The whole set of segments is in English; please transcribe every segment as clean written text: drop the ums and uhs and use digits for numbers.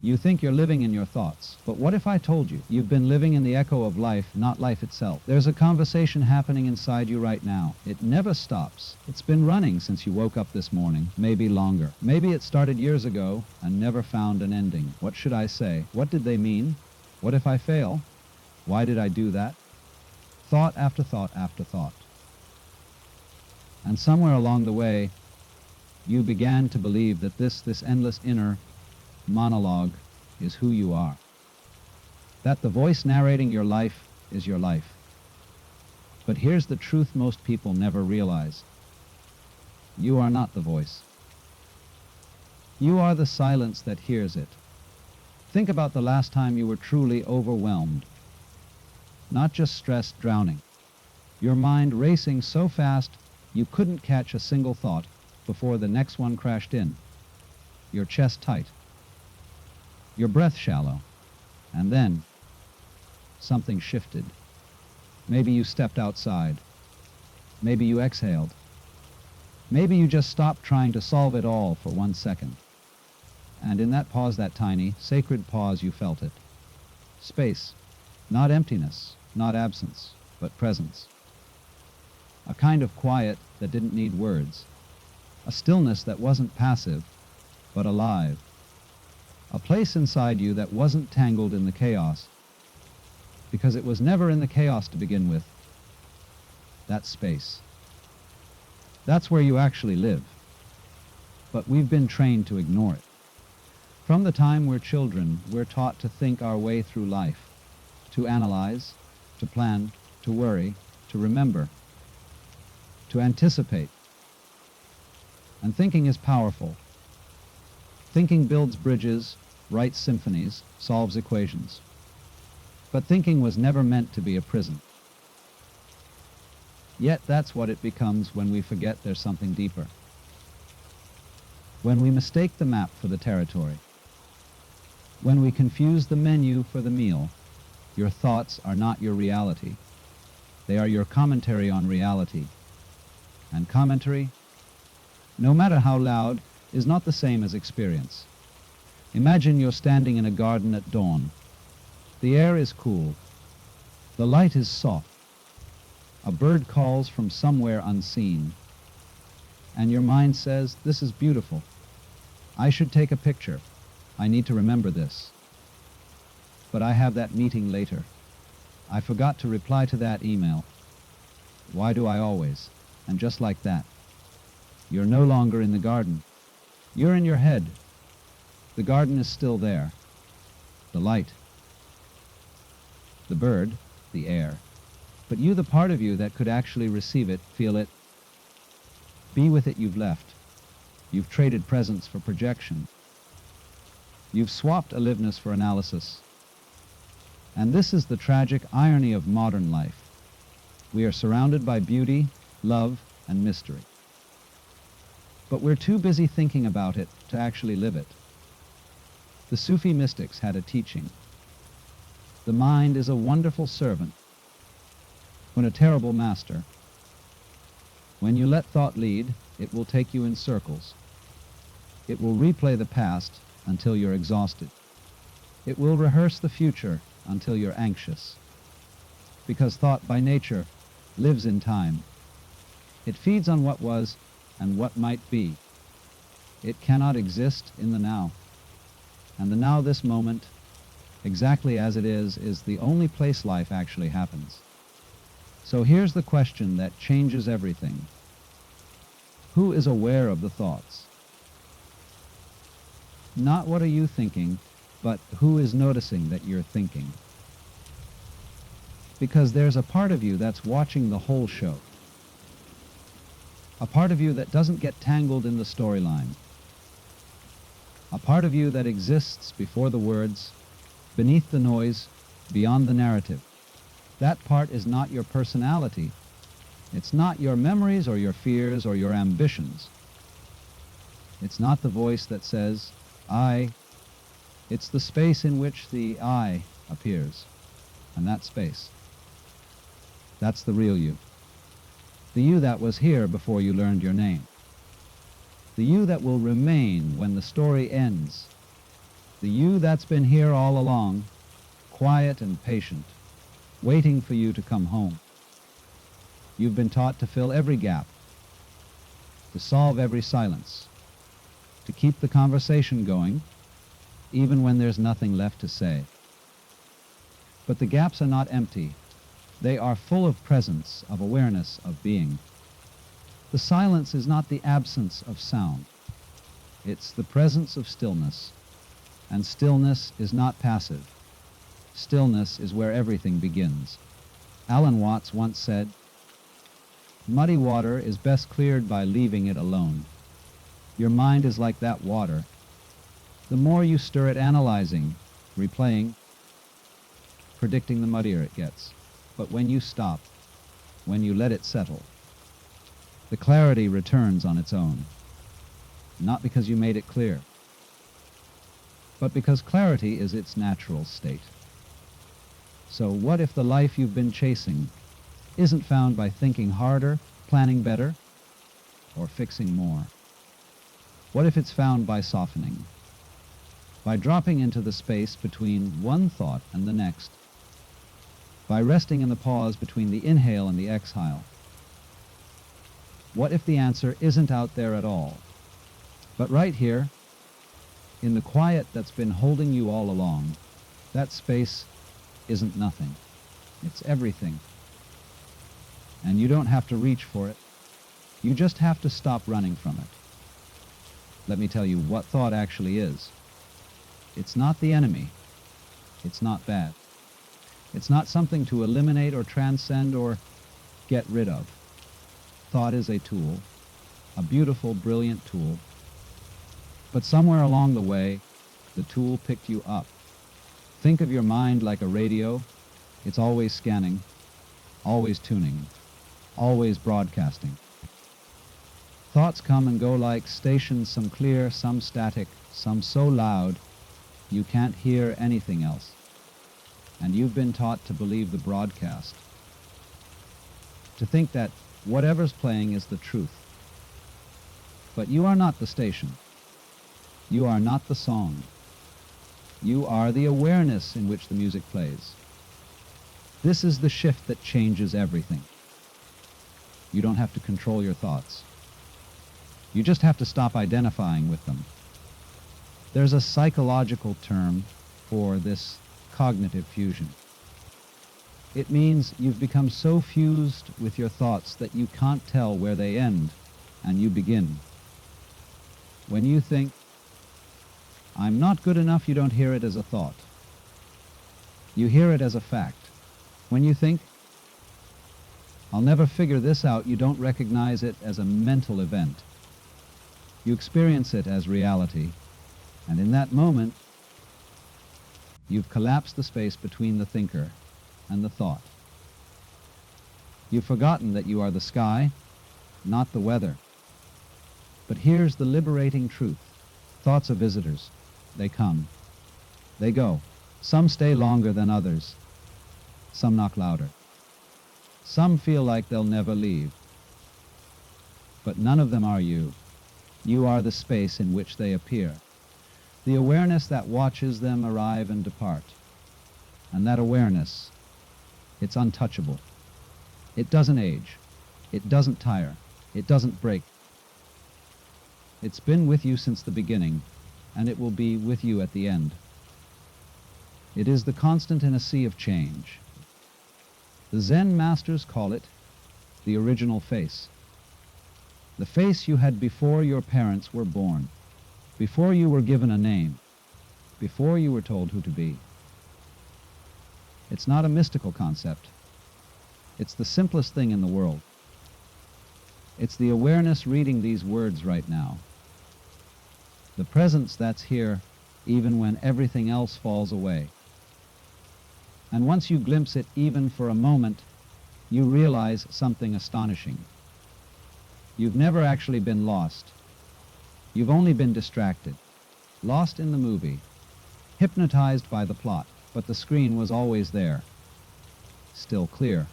You think you're living in your thoughts, but what if I told you you've been living in the echo of life, not life itself? There's a conversation happening inside you right now. It never stops. It's been running since you woke up this morning, maybe longer. Maybe it started years ago and never found an ending. What should I say? What did they mean? What if I fail? Why did I do that? Thought after thought after thought. And somewhere along the way, you began to believe that this endless inner monologue is who you are. That the voice narrating your life is your life. But here's the truth most people never realize. You are not the voice. You are the silence that hears it. Think about the last time you were truly overwhelmed. Not just stressed, drowning. Your mind racing so fast you couldn't catch a single thought before the next one crashed in. Your chest tight. Your breath shallow. And then something shifted. Maybe you stepped outside. Maybe you exhaled. Maybe you just stopped trying to solve it all for 1 second. And in that pause, that tiny, sacred pause, you felt it. Space. Not emptiness, not absence, but presence. A kind of quiet that didn't need words. A stillness that wasn't passive, but alive. A place inside you that wasn't tangled in the chaos, because it was never in the chaos to begin with. That space. That's where you actually live. But we've been trained to ignore it. From the time we're children, we're taught to think our way through life, to analyze, to plan, to worry, to remember, to anticipate. And thinking is powerful. Thinking builds bridges, writes symphonies, solves equations. But thinking was never meant to be a prison. Yet that's what it becomes when we forget there's something deeper. When we mistake the map for the territory. When we confuse the menu for the meal. Your thoughts are not your reality. They are your commentary on reality. And commentary, no matter how loud, is not the same as experience. Imagine you're standing in a garden at dawn. The air is cool. The light is soft. A bird calls from somewhere unseen. And your mind says, this is beautiful. I should take a picture. I need to remember this. But I have that meeting later. I forgot to reply to that email. Why do I always? And just like that, you're no longer in the garden. You're in your head. The garden is still there. The light. The bird, the air. But you, the part of you that could actually receive it, feel it, be with it, you've left. You've traded presence for projection. You've swapped aliveness for analysis. And this is the tragic irony of modern life. We are surrounded by beauty, love, and mystery. But we're too busy thinking about it to actually live it. The Sufi mystics had a teaching. The mind is a wonderful servant, when a terrible master. When you let thought lead, it will take you in circles. It will replay the past until you're exhausted. It will rehearse the future until you're anxious. Because thought by nature lives in time. It feeds on what was and what might be. It cannot exist in the now. And the now, this moment, exactly as it is the only place life actually happens. So here's the question that changes everything. Who is aware of the thoughts? Not what are you thinking, but who is noticing that you're thinking? Because there's a part of you that's watching the whole show. A part of you that doesn't get tangled in the storyline. A part of you that exists before the words, beneath the noise, beyond the narrative. That part is not your personality. It's not your memories or your fears or your ambitions. It's not the voice that says, I. It's the space in which the I appears. And that space. That's the real you. The you that was here before you learned your name. The you that will remain when the story ends. The you that's been here all along, quiet and patient, waiting for you to come home. You've been taught to fill every gap, to solve every silence, to keep the conversation going, even when there's nothing left to say. But the gaps are not empty. They are full of presence, of awareness, of being. The silence is not the absence of sound. It's the presence of stillness. And stillness is not passive. Stillness is where everything begins. Alan Watts once said, "Muddy water is best cleared by leaving it alone." Your mind is like that water. The more you stir it analyzing, replaying, predicting, the muddier it gets. But when you stop, when you let it settle, the clarity returns on its own. Not because you made it clear, but because clarity is its natural state. So what if the life you've been chasing isn't found by thinking harder, planning better, or fixing more? What if it's found by softening, by dropping into the space between one thought and the next, by resting in the pause between the inhale and the exhale? What if the answer isn't out there at all, but right here, in the quiet that's been holding you all along? That space isn't nothing. It's everything. And you don't have to reach for it. You just have to stop running from it. Let me tell you what thought actually is. It's not the enemy. It's not bad. It's not something to eliminate or transcend or get rid of. Thought is a tool, a beautiful, brilliant tool. But somewhere along the way, the tool picked you up. Think of your mind like a radio. It's always scanning, always tuning, always broadcasting. Thoughts come and go like stations, some clear, some static, some so loud you can't hear anything else. And you've been taught to believe the broadcast, to think that whatever's playing is the truth. But you are not the station. You are not the song. You are the awareness in which the music plays. This is the shift that changes everything. You don't have to control your thoughts. You just have to stop identifying with them. There's a psychological term for this cognitive fusion. It means you've become so fused with your thoughts that you can't tell where they end and you begin. When you think, "I'm not good enough," you don't hear it as a thought. You hear it as a fact. When you think, "I'll never figure this out," you don't recognize it as a mental event. You experience it as reality, and in that moment, you've collapsed the space between the thinker and the thought. You've forgotten that you are the sky, not the weather. But here's the liberating truth. Thoughts are visitors. They come. They go. Some stay longer than others. Some knock louder. Some feel like they'll never leave. But none of them are you. You are the space in which they appear. The awareness that watches them arrive and depart. And that awareness, it's untouchable. It doesn't age. It doesn't tire. It doesn't break. It's been with you since the beginning, and it will be with you at the end. It is the constant in a sea of change. The Zen masters call it the original face. The face you had before your parents were born, before you were given a name, before you were told who to be. It's not a mystical concept. It's the simplest thing in the world. It's the awareness reading these words right now. The presence that's here even when everything else falls away. And once you glimpse it even for a moment, you realize something astonishing. You've never actually been lost. You've only been distracted, lost in the movie, hypnotized by the plot, but the screen was always there, still clear,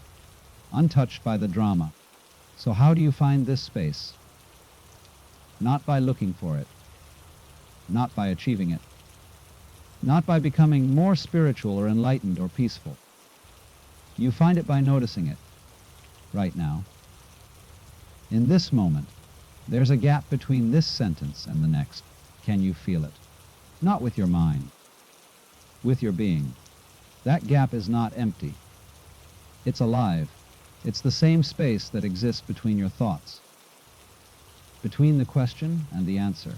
untouched by the drama. So how do you find this space? Not by looking for it, not by achieving it, not by becoming more spiritual or enlightened or peaceful. You find it by noticing it, right now. In this moment, there's a gap between this sentence and the next. Can you feel it? Not with your mind, with your being. That gap is not empty. It's alive. It's the same space that exists between your thoughts, between the question and the answer,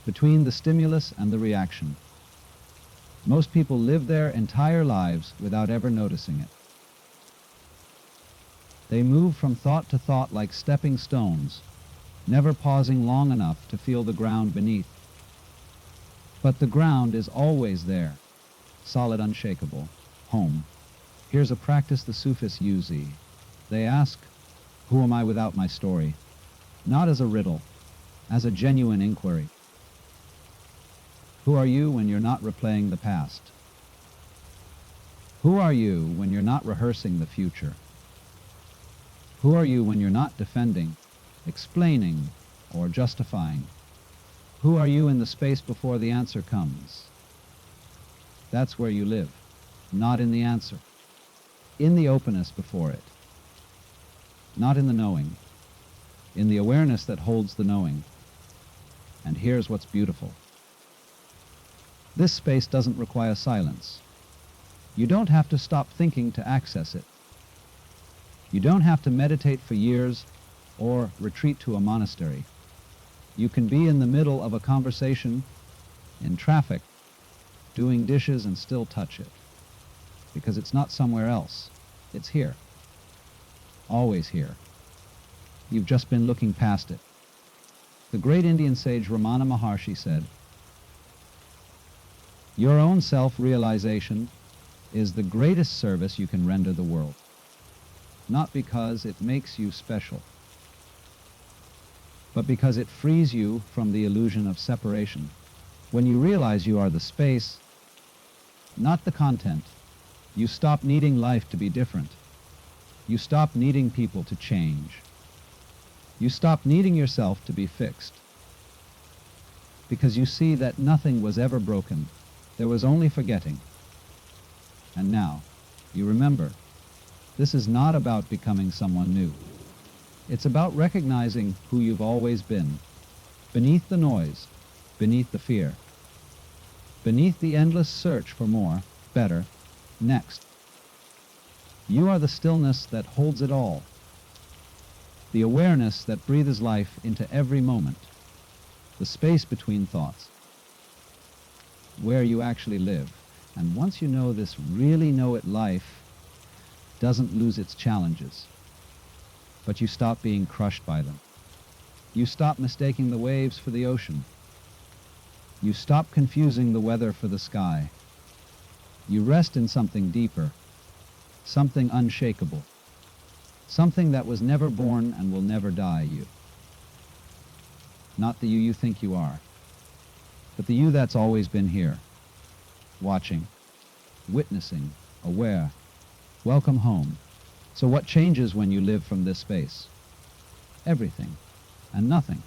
between the stimulus and the reaction. Most people live their entire lives without ever noticing it. They move from thought to thought like stepping stones, never pausing long enough to feel the ground beneath. But the ground is always there, solid, unshakable, home. Here's a practice the Sufis use. They ask, who am I without my story? Not as a riddle, as a genuine inquiry. Who are you when you're not replaying the past? Who are you when you're not rehearsing the future? Who are you when you're not defending, explaining, or justifying? Who are you in the space before the answer comes? That's where you live, not in the answer, in the openness before it, not in the knowing, in the awareness that holds the knowing. And here's what's beautiful. This space doesn't require silence. You don't have to stop thinking to access it. You don't have to meditate for years or retreat to a monastery. You can be in the middle of a conversation, in traffic, doing dishes and still touch it. Because it's not somewhere else. It's here. Always here. You've just been looking past it. The great Indian sage Ramana Maharshi said, "Your own self-realization is the greatest service you can render the world. Not because it makes you special, but because it frees you from the illusion of separation. When you realize you are the space, not the content, you stop needing life to be different. You stop needing people to change. You stop needing yourself to be fixed. Because you see that nothing was ever broken. There was only forgetting. And now, you remember, this is not about becoming someone new. It's about recognizing who you've always been, beneath the noise, beneath the fear, beneath the endless search for more, better, next. You are the stillness that holds it all, the awareness that breathes life into every moment, the space between thoughts, where you actually live. And once you know this, really know it, life doesn't lose its challenges, but you stop being crushed by them. You stop mistaking the waves for the ocean. You stop confusing the weather for the sky. You rest in something deeper, something unshakable, something that was never born and will never die. You. Not the you think you are, but the you that's always been here, watching, witnessing, aware. Welcome home. So what changes when you live from this space? Everything and nothing.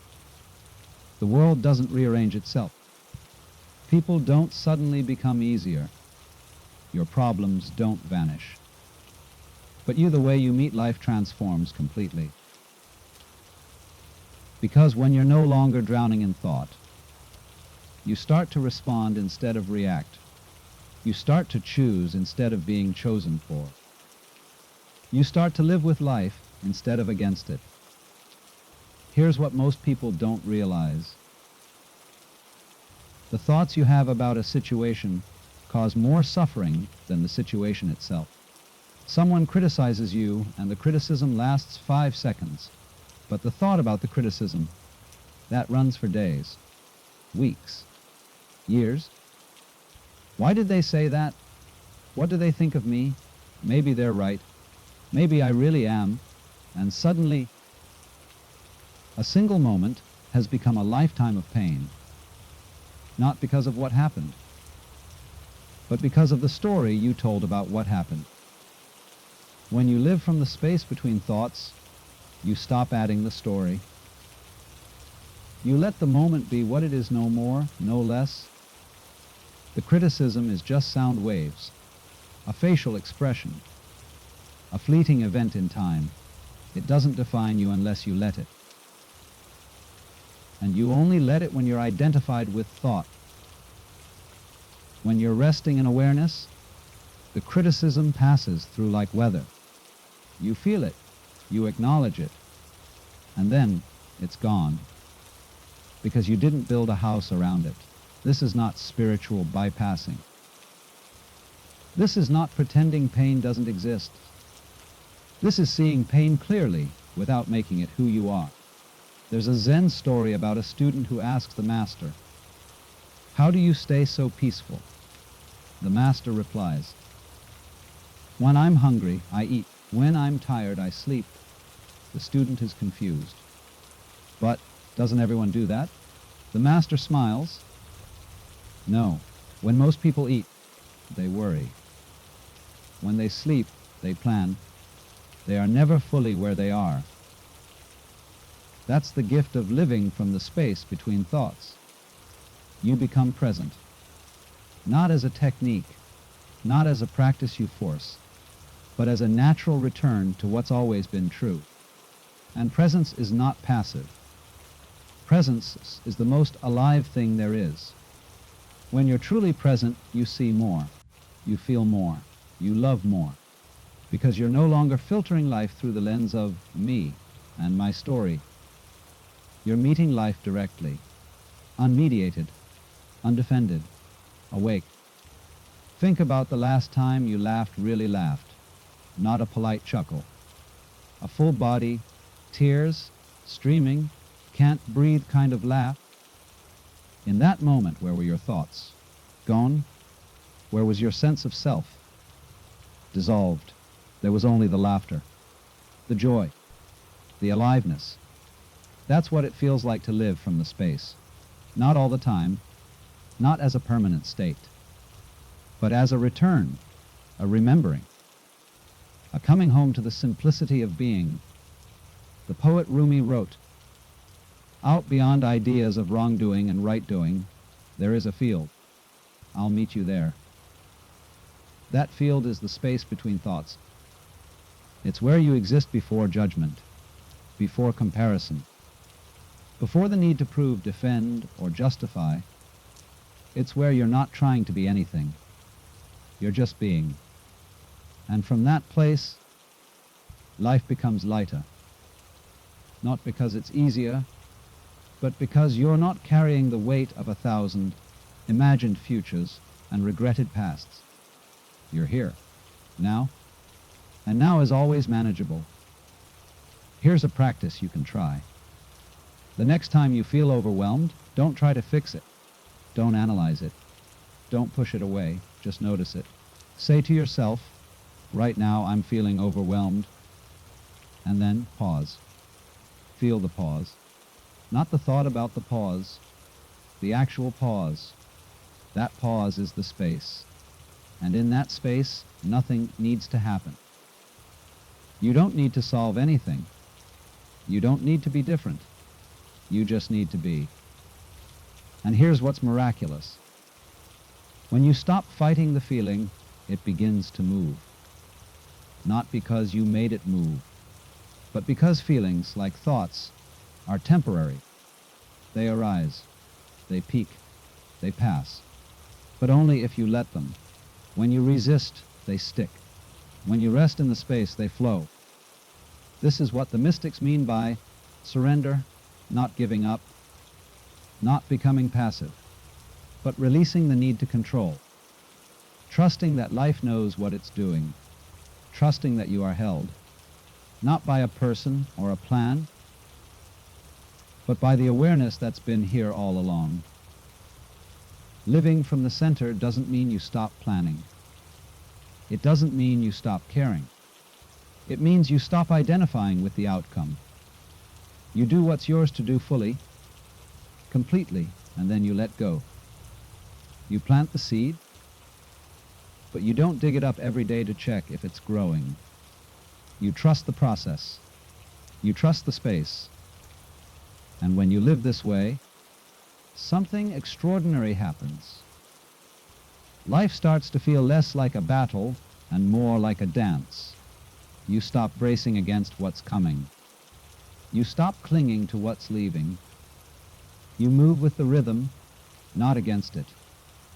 The world doesn't rearrange itself. People don't suddenly become easier. Your problems don't vanish. But the way you meet life transforms completely. Because when you're no longer drowning in thought, you start to respond instead of react. You start to choose instead of being chosen for. You start to live with life instead of against it. Here's what most people don't realize. The thoughts you have about a situation cause more suffering than the situation itself. Someone criticizes you and the criticism lasts 5 seconds, but the thought about the criticism, that runs for days, weeks, years. Why did they say that? What do they think of me? Maybe they're right. Maybe I really am. And suddenly, a single moment has become a lifetime of pain. Not because of what happened, but because of the story you told about what happened. When you live from the space between thoughts, you stop adding the story. You let the moment be what it is, no more, no less. The criticism is just sound waves, a facial expression, a fleeting event in time. It doesn't define you unless you let it. And you only let it when you're identified with thought. When you're resting in awareness, the criticism passes through like weather. You feel it, you acknowledge it, and then it's gone. Because you didn't build a house around it. This is not spiritual bypassing. This is not pretending pain doesn't exist. This is seeing pain clearly without making it who you are. There's a Zen story about a student who asks the master, "How do you stay so peaceful?" The master replies, "When I'm hungry, I eat. When I'm tired, I sleep." The student is confused. "But doesn't everyone do that?" The master smiles. "No. When most people eat, they worry. When they sleep, they plan. They are never fully where they are." That's the gift of living from the space between thoughts. You become present. Not as a technique, not as a practice you force, but as a natural return to what's always been true. And presence is not passive. Presence is the most alive thing there is. When you're truly present, you see more, you feel more, you love more, because you're no longer filtering life through the lens of me and my story. You're meeting life directly, unmediated, undefended, awake. Think about the last time you laughed, really laughed, not a polite chuckle. A full body, tears, streaming, can't breathe kind of laugh. In that moment, where were your thoughts? Gone? Where was your sense of self? Dissolved. There was only the laughter, the joy, the aliveness. That's what it feels like to live from the space. Not all the time, not as a permanent state, but as a return, a remembering, a coming home to the simplicity of being. The poet Rumi wrote, "Out beyond ideas of wrongdoing and right doing, there is a field. I'll meet you there." That field is the space between thoughts. It's where you exist before judgment, before comparison, before the need to prove, defend, or justify. It's where you're not trying to be anything. You're just being. And from that place, life becomes lighter. Not because it's easier, but because you're not carrying the weight of 1,000 imagined futures and regretted pasts. You're here, now, and now is always manageable. Here's a practice you can try. The next time you feel overwhelmed, don't try to fix it. Don't analyze it. Don't push it away, just notice it. Say to yourself, "Right now I'm feeling overwhelmed," and then pause. Feel the pause. Not the thought about the pause, the actual pause. That pause is the space. And in that space, nothing needs to happen. You don't need to solve anything. You don't need to be different. You just need to be. And here's what's miraculous. When you stop fighting the feeling, it begins to move. Not because you made it move, but because feelings, like thoughts, are temporary. They arise, they peak, they pass, but only if you let them. When you resist, they stick. When you rest in the space, they flow. This is what the mystics mean by surrender, not giving up, not becoming passive, but releasing the need to control. Trusting that life knows what it's doing. Trusting that you are held, not by a person or a plan, but by the awareness that's been here all along. Living from the center doesn't mean you stop planning. It doesn't mean you stop caring. It means you stop identifying with the outcome. You do what's yours to do fully, completely, and then you let go. You plant the seed, but you don't dig it up every day to check if it's growing. You trust the process. You trust the space. And when you live this way, something extraordinary happens. Life starts to feel less like a battle and more like a dance. You stop bracing against what's coming. You stop clinging to what's leaving. You move with the rhythm, not against it.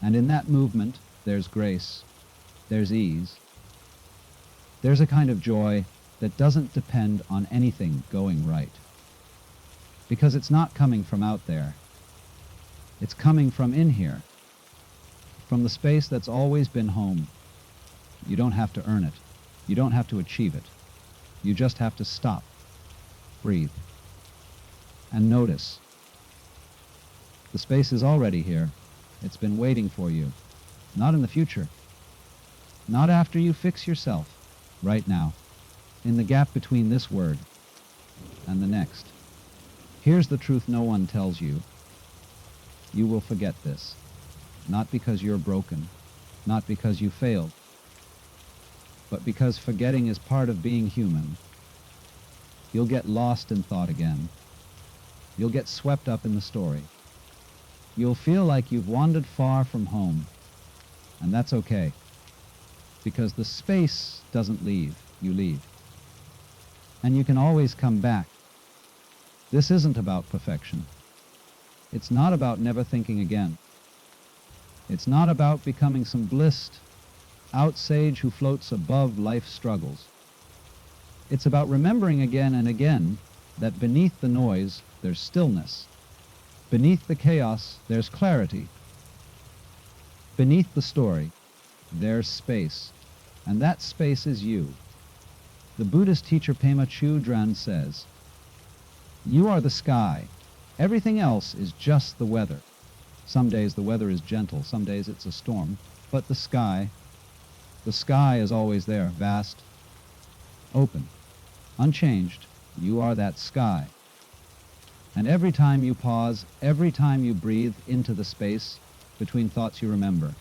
And in that movement, there's grace, there's ease. There's a kind of joy that doesn't depend on anything going right. Because it's not coming from out there. It's coming from in here, from the space that's always been home. You don't have to earn it. You don't have to achieve it. You just have to stop, breathe, and notice. The space is already here. It's been waiting for you. Not in the future. Not after you fix yourself. Right now. In the gap between this word and the next. Here's the truth no one tells you. You will forget this. Not because you're broken. Not because you failed. But because forgetting is part of being human. You'll get lost in thought again. You'll get swept up in the story. You'll feel like you've wandered far from home. And that's okay. Because the space doesn't leave, you leave. And you can always come back. This isn't about perfection. It's not about never thinking again. It's not about becoming some blissed out sage who floats above life's struggles. It's about remembering again and again that beneath the noise, there's stillness. Beneath the chaos, there's clarity. Beneath the story, there's space. And that space is you. The Buddhist teacher Pema Chodron says, "You are the sky. Everything else is just the weather. Some days the weather is gentle, some days it's a storm. But the sky is always there, vast, open, unchanged. You are that sky. And every time you pause, every time you breathe into the space between thoughts you remember,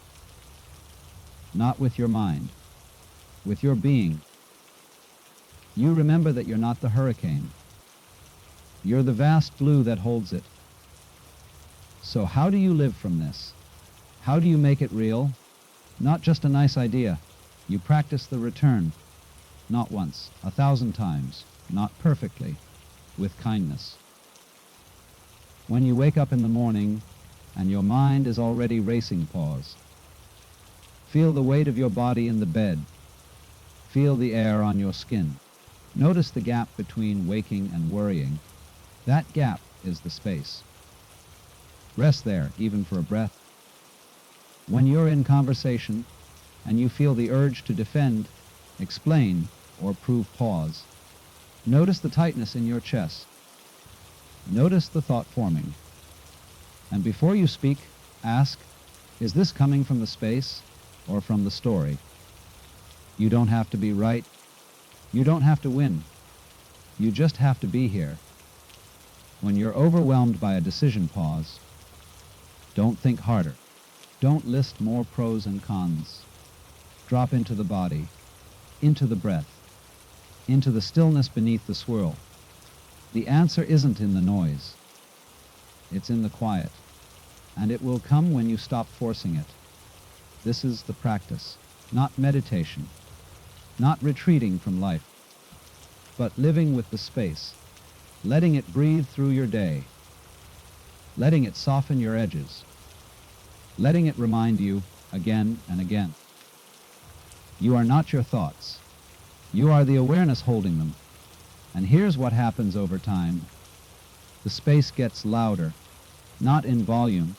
not with your mind, with your being, you remember that you're not the hurricane. You're the vast blue that holds it. So how do you live from this? How do you make it real? Not just a nice idea. You practice the return, not once, 1,000 times, not perfectly, with kindness. When you wake up in the morning and your mind is already racing, pause. Feel the weight of your body in the bed. Feel the air on your skin. Notice the gap between waking and worrying. That gap is the space. Rest there, even for a breath. When you're in conversation and you feel the urge to defend, explain, or prove pause, notice the tightness in your chest. Notice the thought forming. And before you speak, ask, is this coming from the space or from the story? You don't have to be right. You don't have to win. You just have to be here. When you're overwhelmed by a decision, pause. Don't think harder. Don't list more pros and cons. Drop into the body, into the breath, into the stillness beneath the swirl. The answer isn't in the noise. It's in the quiet. And it will come when you stop forcing it. This is the practice, not meditation, not retreating from life, but living with the space, letting it breathe through your day, letting it soften your edges, letting it remind you again and again. You are not your thoughts. You are the awareness holding them. And here's what happens over time. The space gets louder, not in volume,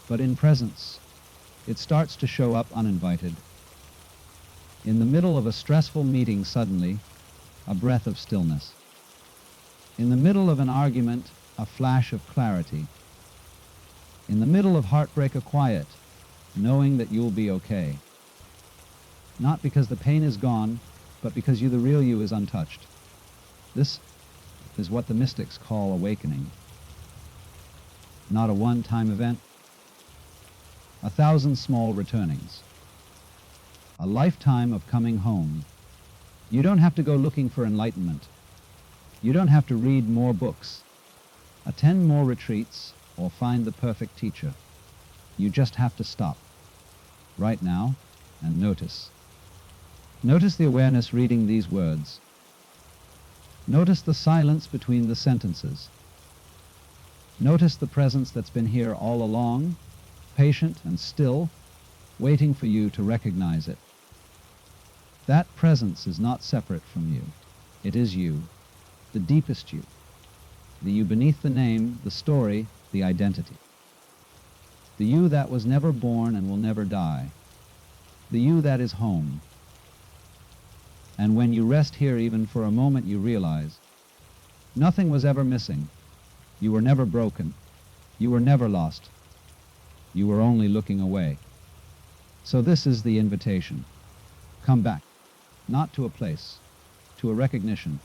but in presence. It starts to show up uninvited. In the middle of a stressful meeting, suddenly, a breath of stillness. In the middle of an argument, a flash of clarity. In the middle of heartbreak, a quiet, knowing that you'll be okay. Not because the pain is gone, but because the real you is untouched. This is what the mystics call awakening. Not a one-time event. 1,000 small returnings. A lifetime of coming home. You don't have to go looking for enlightenment. You don't have to read more books, attend more retreats, or find the perfect teacher. You just have to stop. right now, and notice. Notice the awareness reading these words. Notice the silence between the sentences. Notice the presence that's been here all along, patient and still, waiting for you to recognize it. That presence is not separate from you. It is you, the deepest you, the you beneath the name, the story, the identity. The you that was never born and will never die. The you that is home. And when you rest here even for a moment, you realize nothing was ever missing. You were never broken. You were never lost. You were only looking away. So this is the invitation. Come back, not to a place, to a recognition.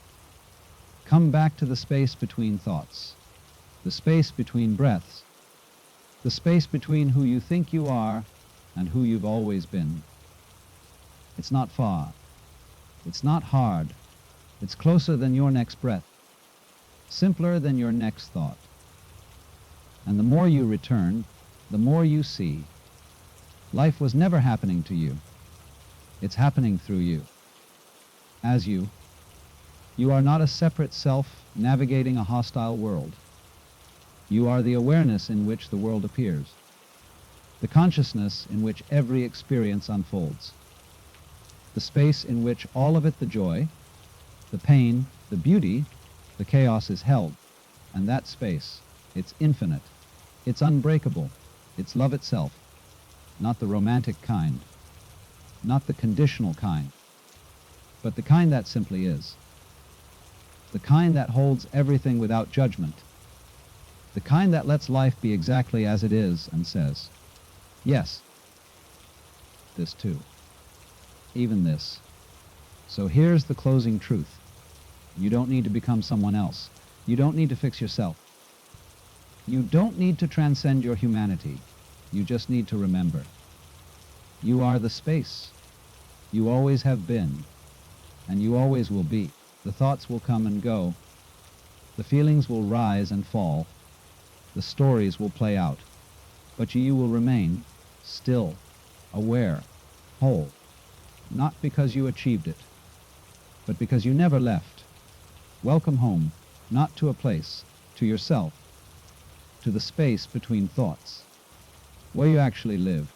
Come back to the space between thoughts, the space between breaths, the space between who you think you are and who you've always been. It's not far. It's not hard. It's closer than your next breath, simpler than your next thought. And the more you return, the more you see. Life was never happening to you. It's happening through you. As you. You are not a separate self navigating a hostile world. You are the awareness in which the world appears, the consciousness in which every experience unfolds, the space in which all of it, the joy, the pain, the beauty, the chaos is held. And that space, it's infinite, it's unbreakable, it's love itself, not the romantic kind, not the conditional kind, but the kind that simply is, the kind that holds everything without judgment, the kind that lets life be exactly as it is and says, yes, this too, even this. So here's the closing truth. You don't need to become someone else. You don't need to fix yourself. You don't need to transcend your humanity. You just need to remember. You are the space. You always have been, and you always will be. The thoughts will come and go. The feelings will rise and fall. The stories will play out. But you will remain still, aware, whole, not because you achieved it, but because you never left. Welcome home, not to a place, to yourself, to the space between thoughts, where you actually live.